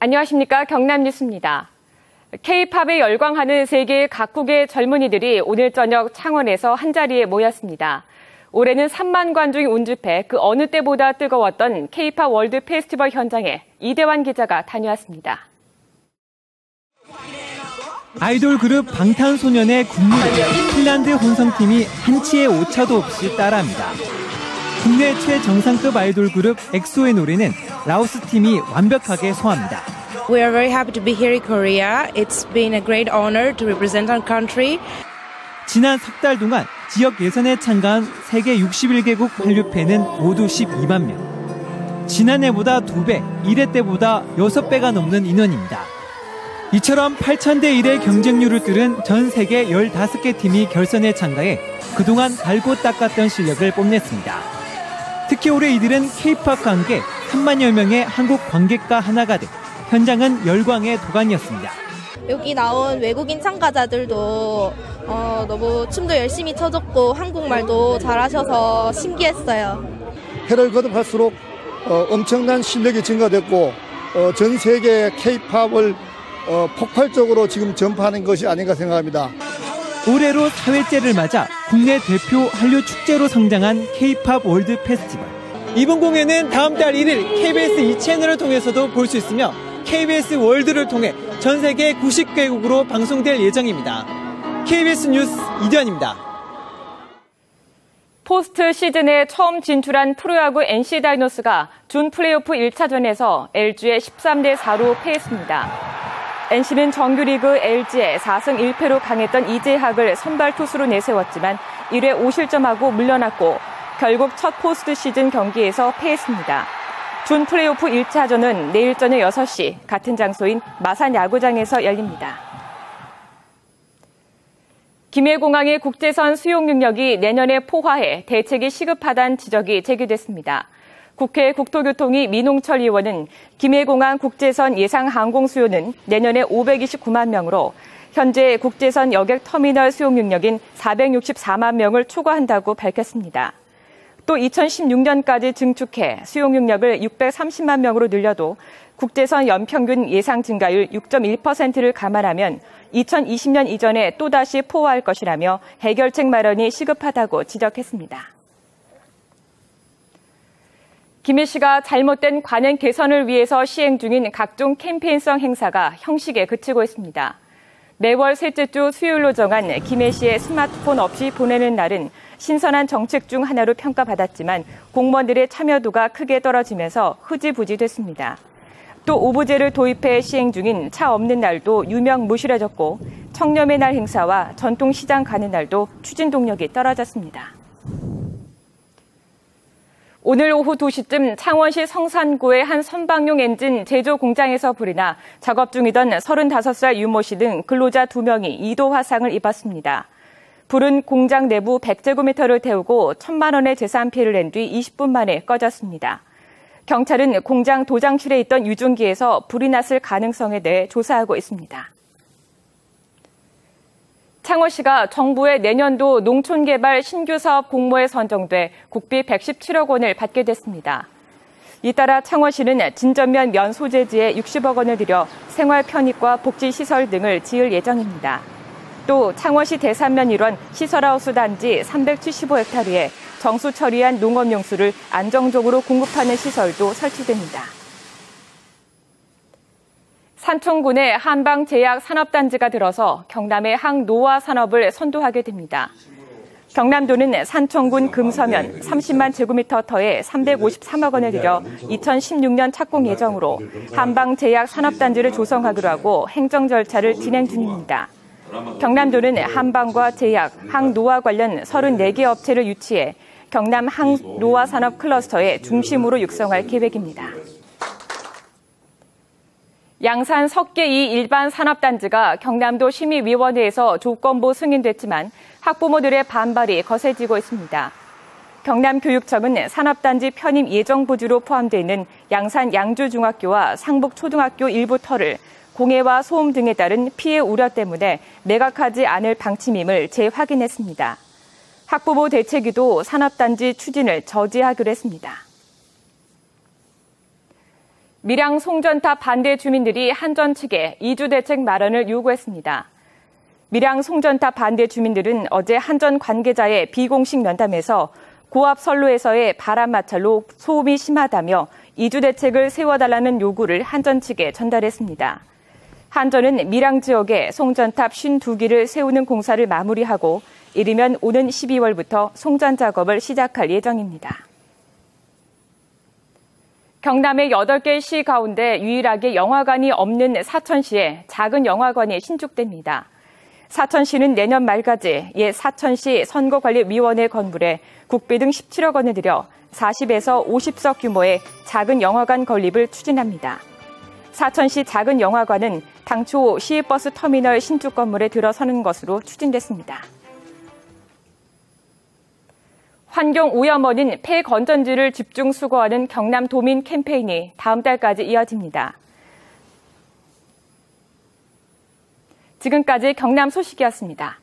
안녕하십니까. 경남뉴스입니다. K-팝에 열광하는 세계 각국의 젊은이들이 오늘 저녁 창원에서 한자리에 모였습니다. 올해는 3만 관중이 운집해 그 어느 때보다 뜨거웠던 K-팝 월드 페스티벌 현장에 이대환 기자가 다녀왔습니다. 아이돌 그룹 방탄소년의 군무를 핀란드 혼성팀이 한치의 오차도 없이 따라합니다. 국내 최정상급 아이돌 그룹 엑소의 노래는 라오스 팀이 완벽하게 소화합니다. We are very happy to be here in Korea. It's been a great honor to represent our country. 지난 석 달 동안 지역 예선에 참가한 세계 61개국 한류팬은 모두 12만 명. 지난해보다 2배, 1회 때보다 6배가 넘는 인원입니다. 이처럼 8,000대 1의 경쟁률을 뚫은 전 세계 15개 팀이 결선에 참가해 그동안 갈고 닦았던 실력을 뽐냈습니다. 특히 올해 이들은 K-팝과 함께 3만여 명의 한국 관객과 하나가 돼 현장은 열광의 도가니였습니다. 여기 나온 외국인 참가자들도 너무 춤도 열심히 춰줬고 한국말도 잘하셔서 신기했어요. 해를 거듭할수록 엄청난 실력이 증가됐고 전 세계 K-팝을 폭발적으로 지금 전파하는 것이 아닌가 생각합니다. 올해로 4회째를 맞아 국내 대표 한류 축제로 성장한 K-팝 월드 페스티벌. 이번 공연은 다음 달 1일 KBS 2채널을 통해서도 볼 수 있으며 KBS 월드를 통해 전 세계 90개국으로 방송될 예정입니다. KBS 뉴스 이대환입니다. 포스트 시즌에 처음 진출한 프로야구 NC 다이노스가 준 플레이오프 1차전에서 LG에 13대 4로 패했습니다. NC는 정규리그 LG에 4승 1패로 강했던 이재학을 선발 투수로 내세웠지만 1회 5실점하고 물러났고 결국 첫 포스트 시즌 경기에서 패했습니다. 준 플레이오프 1차전은 내일 저녁 6시 같은 장소인 마산 야구장에서 열립니다. 김해공항의 국제선 수용 능력이 내년에 포화해 대책이 시급하다는 지적이 제기됐습니다. 국회 국토교통위 민홍철 의원은 김해공항 국제선 예상 항공 수요는 내년에 529만 명으로 현재 국제선 여객 터미널 수용 능력인 464만 명을 초과한다고 밝혔습니다. 또 2016년까지 증축해 수용 능력을 630만 명으로 늘려도 국제선 연평균 예상 증가율 6.1%를 감안하면 2020년 이전에 또다시 포화할 것이라며 해결책 마련이 시급하다고 지적했습니다. 김해 씨가 잘못된 관행 개선을 위해서 시행 중인 각종 캠페인성 행사가 형식에 그치고 있습니다. 매월 셋째 주 수요일로 정한 김해 씨의 스마트폰 없이 보내는 날은 신선한 정책 중 하나로 평가받았지만 공무원들의 참여도가 크게 떨어지면서 흐지부지 됐습니다. 또 오부제를 도입해 시행 중인 차 없는 날도 유명무실해졌고 청렴의 날 행사와 전통시장 가는 날도 추진 동력이 떨어졌습니다. 오늘 오후 2시쯤 창원시 성산구의 한 선박용 엔진 제조 공장에서 불이 나 작업 중이던 35살 유모 씨 등 근로자 2명이 2도 화상을 입었습니다. 불은 공장 내부 100제곱미터를 태우고 1,000만 원의 재산 피해를 낸 뒤 20분 만에 꺼졌습니다. 경찰은 공장 도장실에 있던 유증기에서 불이 났을 가능성에 대해 조사하고 있습니다. 창원시가 정부의 내년도 농촌개발 신규 사업 공모에 선정돼 국비 117억 원을 받게 됐습니다. 이따라 창원시는 진전면 면 소재지에 60억 원을 들여 생활 편익과 복지시설 등을 지을 예정입니다. 또 창원시 대산면 일원 시설하우스 단지 375헥타르에 정수 처리한 농업용수를 안정적으로 공급하는 시설도 설치됩니다. 산청군의 한방제약산업단지가 들어서 경남의 항노화 산업을 선도하게 됩니다. 경남도는 산청군 금서면 30만 제곱미터터에 353억 원을 들여 2016년 착공 예정으로 한방제약산업단지를 조성하기로 하고 행정 절차를 진행 중입니다. 경남도는 한방과 제약, 항노화 관련 34개 업체를 유치해 경남 항노화 산업 클러스터의 중심으로 육성할 계획입니다. 양산 석계2 일반 산업단지가 경남도 심의위원회에서 조건부 승인됐지만 학부모들의 반발이 거세지고 있습니다. 경남교육청은 산업단지 편입 예정 부지로 포함되어 있는 양산 양주중학교와 상북초등학교 일부 터를 공해와 소음 등에 따른 피해 우려 때문에 매각하지 않을 방침임을 재확인했습니다. 학부모 대책위도 산업단지 추진을 저지하기로 했습니다. 밀양 송전탑 반대 주민들이 한전 측에 이주 대책 마련을 요구했습니다. 밀양 송전탑 반대 주민들은 어제 한전 관계자의 비공식 면담에서 고압 선로에서의 바람 마찰로 소음이 심하다며 이주 대책을 세워달라는 요구를 한전 측에 전달했습니다. 한전은 밀양 지역에 송전탑 52기를 세우는 공사를 마무리하고 이르면 오는 12월부터 송전 작업을 시작할 예정입니다. 경남의 8개 시 가운데 유일하게 영화관이 없는 사천시에 작은 영화관이 신축됩니다. 사천시는 내년 말까지 옛 사천시 선거관리위원회 건물에 국비 등 17억 원을 들여 40에서 50석 규모의 작은 영화관 건립을 추진합니다. 사천시 작은 영화관은 당초 시외버스 터미널 신축 건물에 들어서는 것으로 추진됐습니다. 환경오염원인 폐건전지를 집중 수거하는 경남도민 캠페인이 다음 달까지 이어집니다. 지금까지 경남 소식이었습니다.